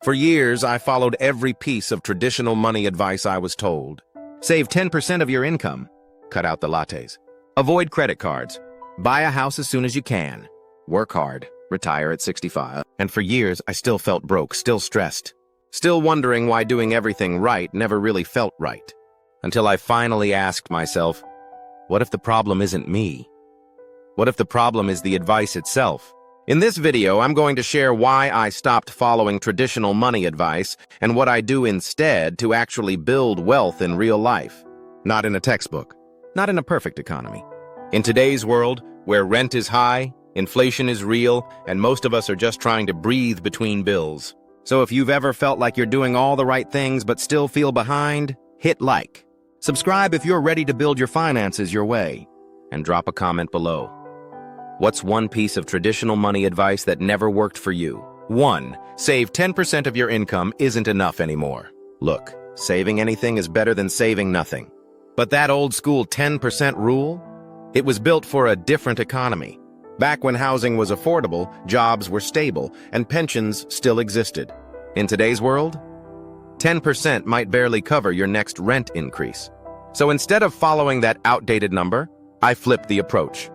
For years, I followed every piece of traditional money advice I was told. Save 10% of your income. Cut out the lattes. Avoid credit cards. Buy a house as soon as you can. Work hard. Retire at 65. And for years, I still felt broke, still stressed. Still wondering why doing everything right never really felt right. Until I finally asked myself, what if the problem isn't me? What if the problem is the advice itself? In this video, I'm going to share why I stopped following traditional money advice and what I do instead to actually build wealth in real life. Not in a textbook, not in a perfect economy. In today's world, where rent is high, inflation is real, and most of us are just trying to breathe between bills. So if you've ever felt like you're doing all the right things but still feel behind, hit like. Subscribe if you're ready to build your finances your way, and drop a comment below. What's one piece of traditional money advice that never worked for you? 1. Save 10% of your income isn't enough anymore. Look, saving anything is better than saving nothing. But that old school 10% rule? It was built for a different economy. Back when housing was affordable, jobs were stable, and pensions still existed. In today's world, 10% might barely cover your next rent increase. So instead of following that outdated number, I flipped the approach.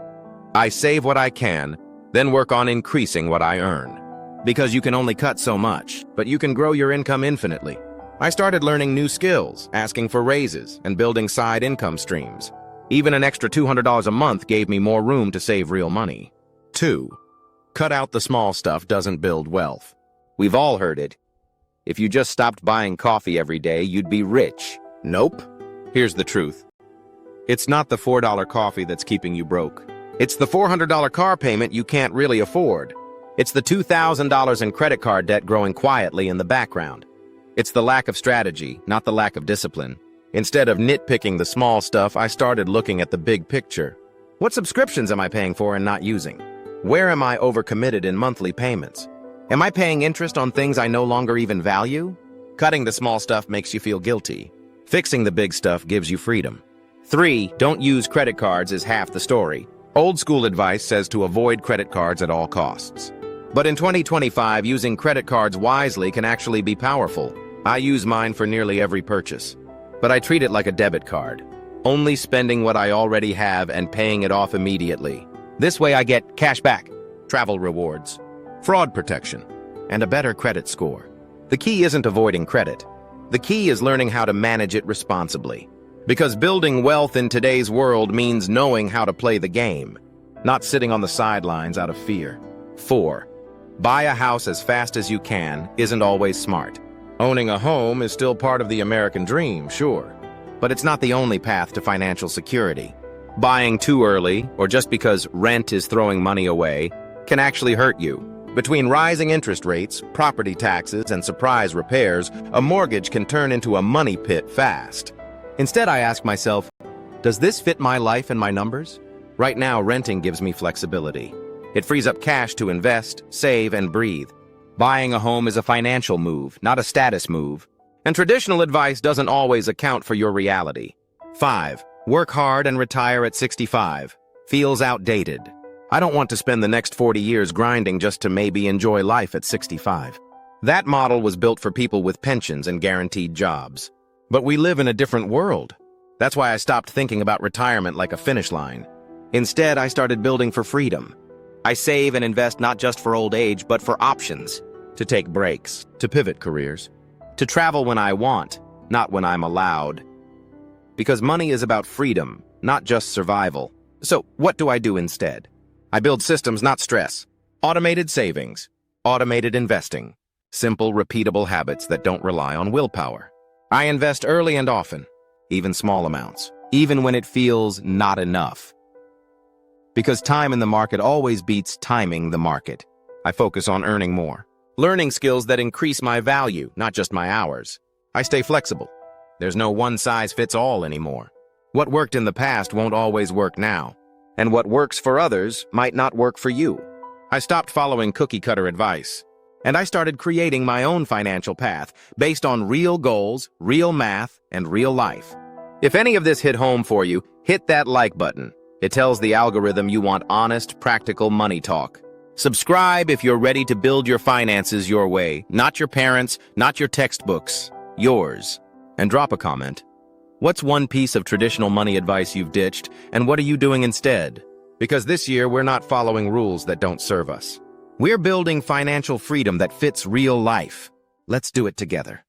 I save what I can, then work on increasing what I earn. Because you can only cut so much, but you can grow your income infinitely. I started learning new skills, asking for raises, and building side income streams. Even an extra $200 a month gave me more room to save real money. 2. Cut out the small stuff doesn't build wealth. We've all heard it. If you just stopped buying coffee every day, you'd be rich. Nope. Here's the truth. It's not the $4 coffee that's keeping you broke. It's the $400 car payment you can't really afford. It's the $2,000 in credit card debt growing quietly in the background. It's the lack of strategy, not the lack of discipline. Instead of nitpicking the small stuff, I started looking at the big picture. What subscriptions am I paying for and not using? Where am I overcommitted in monthly payments? Am I paying interest on things I no longer even value? Cutting the small stuff makes you feel guilty. Fixing the big stuff gives you freedom. 3. Don't use credit cards is half the story. Old school advice says to avoid credit cards at all costs. But in 2025, using credit cards wisely can actually be powerful. I use mine for nearly every purchase. But I treat it like a debit card, only spending what I already have and paying it off immediately. This way I get cash back, travel rewards, fraud protection, and a better credit score. The key isn't avoiding credit. The key is learning how to manage it responsibly. Because building wealth in today's world means knowing how to play the game, not sitting on the sidelines out of fear. 4. Buy a house as fast as you can isn't always smart. Owning a home is still part of the American dream, sure. But it's not the only path to financial security. Buying too early, or just because rent is throwing money away, can actually hurt you. Between rising interest rates, property taxes, and surprise repairs, a mortgage can turn into a money pit fast. Instead, I ask myself, does this fit my life and my numbers? Right now, renting gives me flexibility. It frees up cash to invest, save, and breathe. Buying a home is a financial move, not a status move. And traditional advice doesn't always account for your reality. 5. Work hard and retire at 65. Feels outdated. I don't want to spend the next 40 years grinding just to maybe enjoy life at 65. That model was built for people with pensions and guaranteed jobs. But we live in a different world. That's why I stopped thinking about retirement like a finish line. Instead, I started building for freedom. I save and invest not just for old age, but for options. To take breaks, to pivot careers, to travel when I want, not when I'm allowed. Because money is about freedom, not just survival. So what do I do instead? I build systems, not stress. Automated savings, automated investing, simple, repeatable habits that don't rely on willpower. I invest early and often, even small amounts, even when it feels not enough. Because time in the market always beats timing the market. I focus on earning more, learning skills that increase my value, not just my hours. I stay flexible. There's no one-size-fits-all anymore. What worked in the past won't always work now, and what works for others might not work for you. I stopped following cookie-cutter advice. And I started creating my own financial path based on real goals, real math, and real life. If any of this hit home for you, hit that like button. It tells the algorithm you want honest, practical money talk. Subscribe if you're ready to build your finances your way, not your parents', not your textbooks, yours. And drop a comment. What's one piece of traditional money advice you've ditched, and what are you doing instead? Because this year, we're not following rules that don't serve us. We're building financial freedom that fits real life. Let's do it together.